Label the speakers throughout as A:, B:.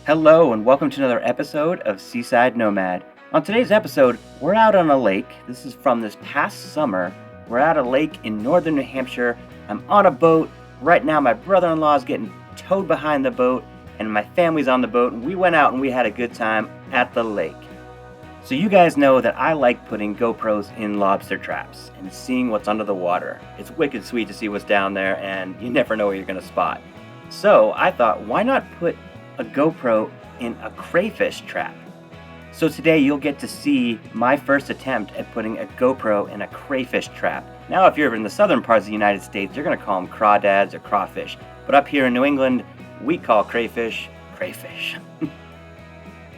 A: Hello, and welcome to another episode of Seaside Nomad. On today's episode, we're out on a lake. This is from this past summer. We're at a lake in northern New Hampshire. I'm on a boat. Right now, my brother-in-law is getting towed behind the boat, and my family's on the boat, and we went out and we had a good time at the lake. So you guys know that I like putting GoPros in lobster traps and seeing what's under the water. It's wicked sweet to see what's down there, and you never know what you're going to spot. So I thought, why not put a GoPro in a crayfish trap? So today you'll get to see my first attempt at putting a GoPro in a crayfish trap. Now if you're in the southern parts of the United States, you're going to call them crawdads or crawfish. But up here in New England, we call crayfish, crayfish.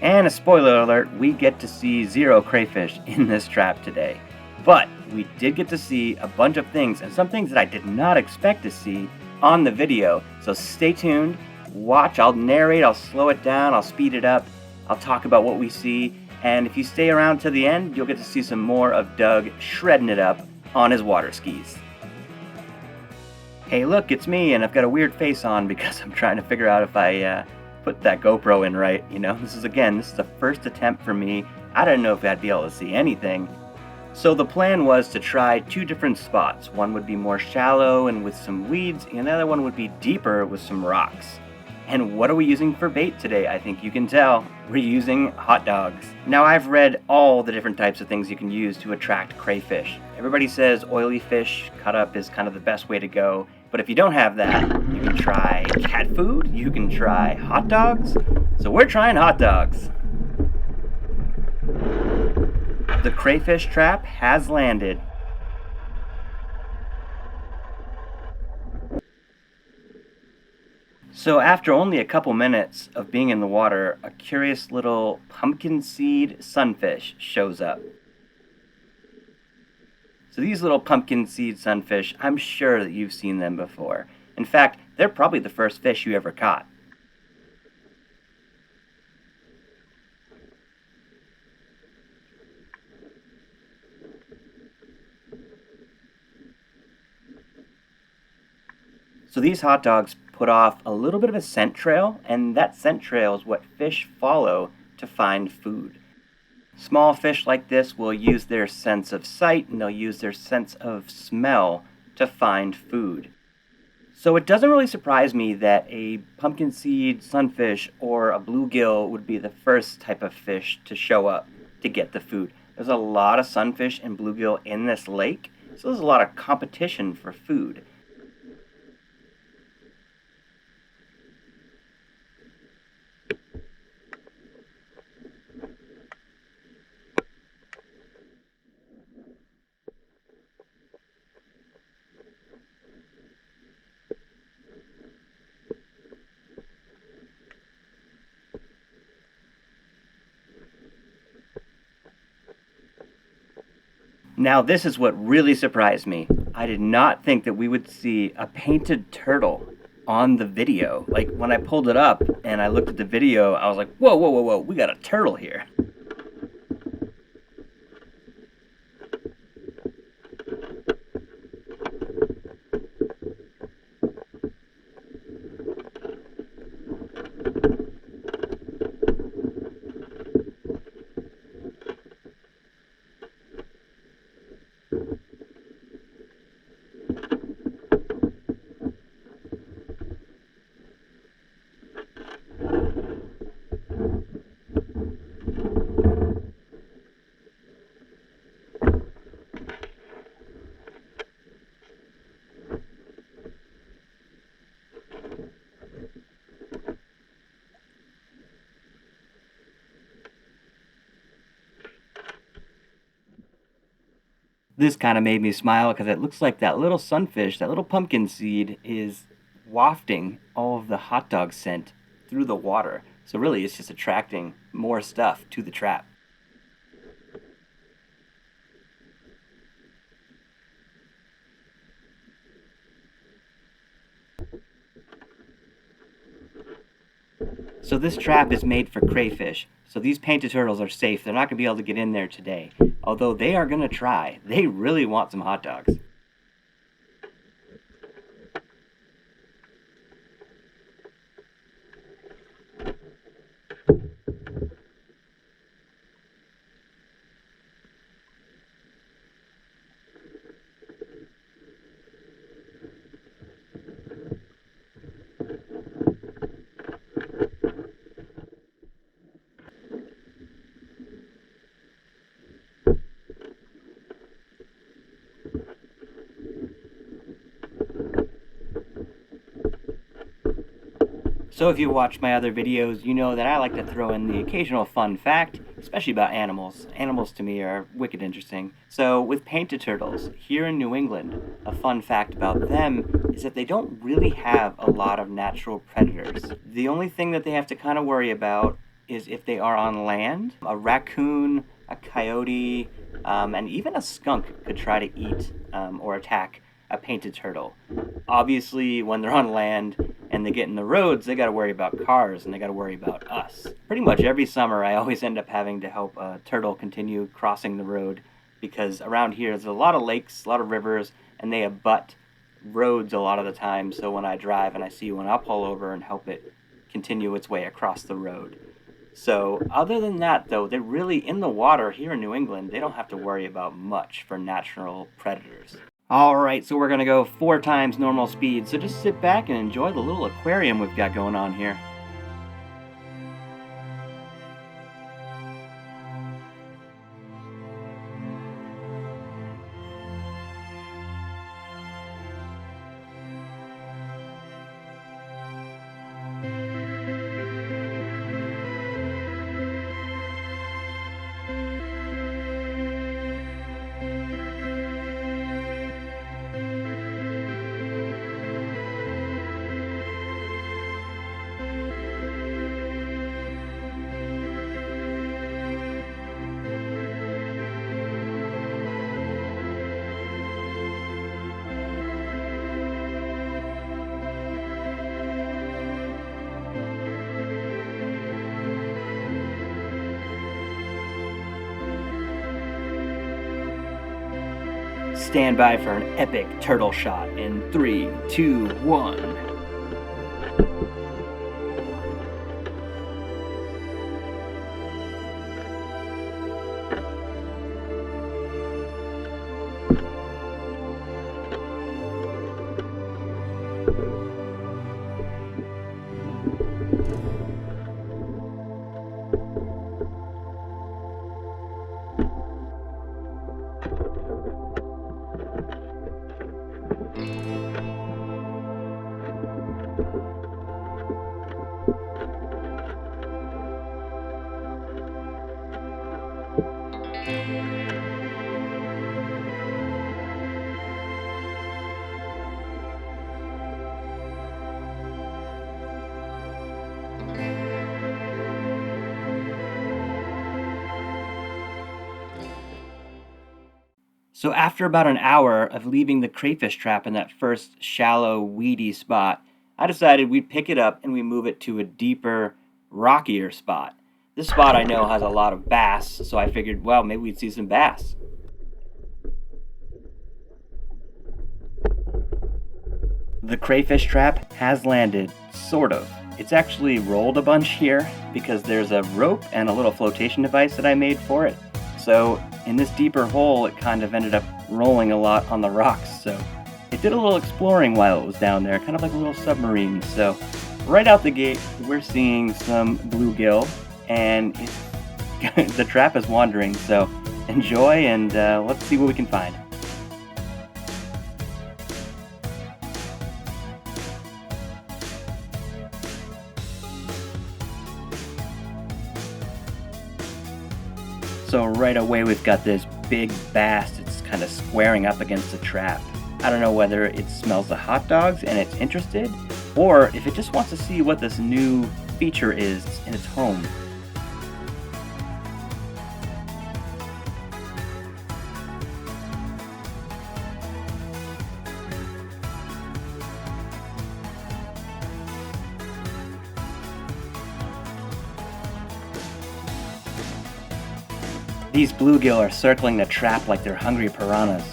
A: And a spoiler alert, we get to see zero crayfish in this trap today. But we did get to see a bunch of things, and some things that I did not expect to see on the video. So stay tuned, watch, I'll narrate, I'll slow it down, I'll speed it up, I'll talk about what we see, and if you stay around to the end, you'll get to see some more of Doug shredding it up on his water skis. Hey look, it's me, and I've got a weird face on because I'm trying to figure out if I put that GoPro in right, you know? This is the first attempt for me. I didn't know if I'd be able to see anything. So the plan was to try two different spots. One would be more shallow and with some weeds, and the other one would be deeper with some rocks. And what are we using for bait today? I think you can tell. We're using hot dogs. Now I've read all the different types of things you can use to attract crayfish. Everybody says oily fish cut up is kind of the best way to go. But if you don't have that, you can try cat food, you can try hot dogs. So we're trying hot dogs. The crayfish trap has landed. So after only a couple minutes of being in the water, a curious little pumpkin seed sunfish shows up. So these little pumpkin seed sunfish, I'm sure that you've seen them before. In fact, they're probably the first fish you ever caught. So these hot dogs put off a little bit of a scent trail, and that scent trail is what fish follow to find food. Small fish like this will use their sense of sight and they'll use their sense of smell to find food. So it doesn't really surprise me that a pumpkin seed sunfish or a bluegill would be the first type of fish to show up to get the food. There's a lot of sunfish and bluegill in this lake, so there's a lot of competition for food. Now this is what really surprised me. I did not think that we would see a painted turtle on the video. Like when I pulled it up and I looked at the video, I was like, whoa, whoa, whoa, whoa, we got a turtle here. This kind of made me smile because it looks like that little sunfish, that little pumpkin seed, is wafting all of the hot dog scent through the water. So really it's just attracting more stuff to the trap. So this trap is made for crayfish. So these painted turtles are safe. They're not going to be able to get in there today. Although they are going to try. They really want some hot dogs. So if you watch my other videos, you know that I like to throw in the occasional fun fact, especially about animals. Animals to me are wicked interesting. So with painted turtles, here in New England, a fun fact about them is that they don't really have a lot of natural predators. The only thing that they have to kind of worry about is if they are on land. A raccoon, a coyote, and even a skunk could try to eat or attack a painted turtle. Obviously, when they're on land and they get in the roads, they got to worry about cars and they got to worry about us. Pretty much every summer, I always end up having to help a turtle continue crossing the road because around here there's a lot of lakes, a lot of rivers, and they abut roads a lot of the time. So when I drive and I see one, I'll pull over and help it continue its way across the road. So other than that, though, they're really in the water here in New England. They don't have to worry about much for natural predators. Alright, so we're going to go 4 times normal speed, so just sit back and enjoy the little aquarium we've got going on here. Stand by for an epic turtle shot in 3, 2, 1. So after about an hour of leaving the crayfish trap in that first shallow, weedy spot, I decided we'd pick it up and we move it to a deeper, rockier spot. This spot I know has a lot of bass, so I figured, well, maybe we'd see some bass. The crayfish trap has landed, sort of. It's actually rolled a bunch here because there's a rope and a little flotation device that I made for it. So in this deeper hole, it kind of ended up rolling a lot on the rocks. So it did a little exploring while it was down there, kind of like a little submarine. So right out the gate, we're seeing some bluegill, and the trap is wandering. So enjoy, and let's see what we can find. So right away we've got this big bass. It's kind of squaring up against the trap. I don't know whether it smells the hot dogs and it's interested, or if it just wants to see what this new feature is in its home. These bluegill are circling the trap like they're hungry piranhas.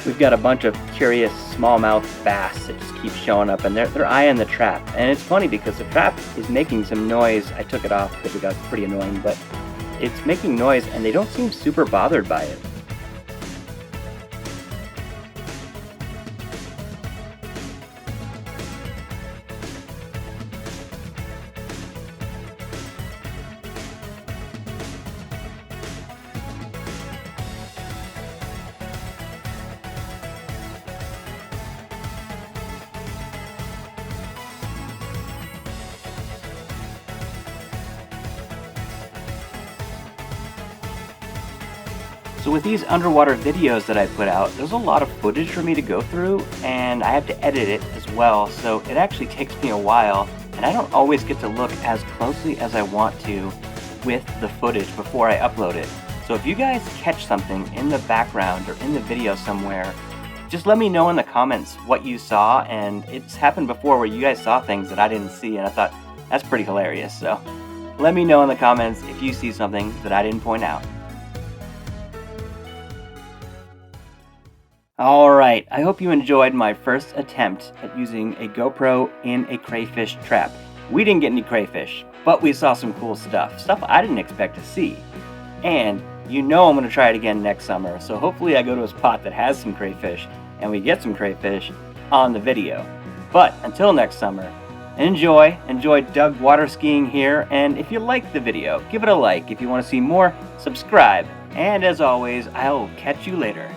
A: We've got a bunch of curious smallmouth bass that just keep showing up, and they're eyeing the trap. And it's funny because the trap is making some noise. I took it off because it got pretty annoying, but it's making noise and they don't seem super bothered by it. So with these underwater videos that I put out, there's a lot of footage for me to go through, and I have to edit it as well, so it actually takes me a while, and I don't always get to look as closely as I want to with the footage before I upload it. So if you guys catch something in the background or in the video somewhere, just let me know in the comments what you saw, and it's happened before where you guys saw things that I didn't see, and I thought, that's pretty hilarious, so let me know in the comments if you see something that I didn't point out. Alright, I hope you enjoyed my first attempt at using a GoPro in a crayfish trap. We didn't get any crayfish, but we saw some cool stuff I didn't expect to see. And you know I'm going to try it again next summer, so hopefully I go to a spot that has some crayfish and we get some crayfish on the video. But until next summer, enjoy Doug water skiing here, and if you liked the video, give it a like. If you want to see more, subscribe. And as always, I'll catch you later.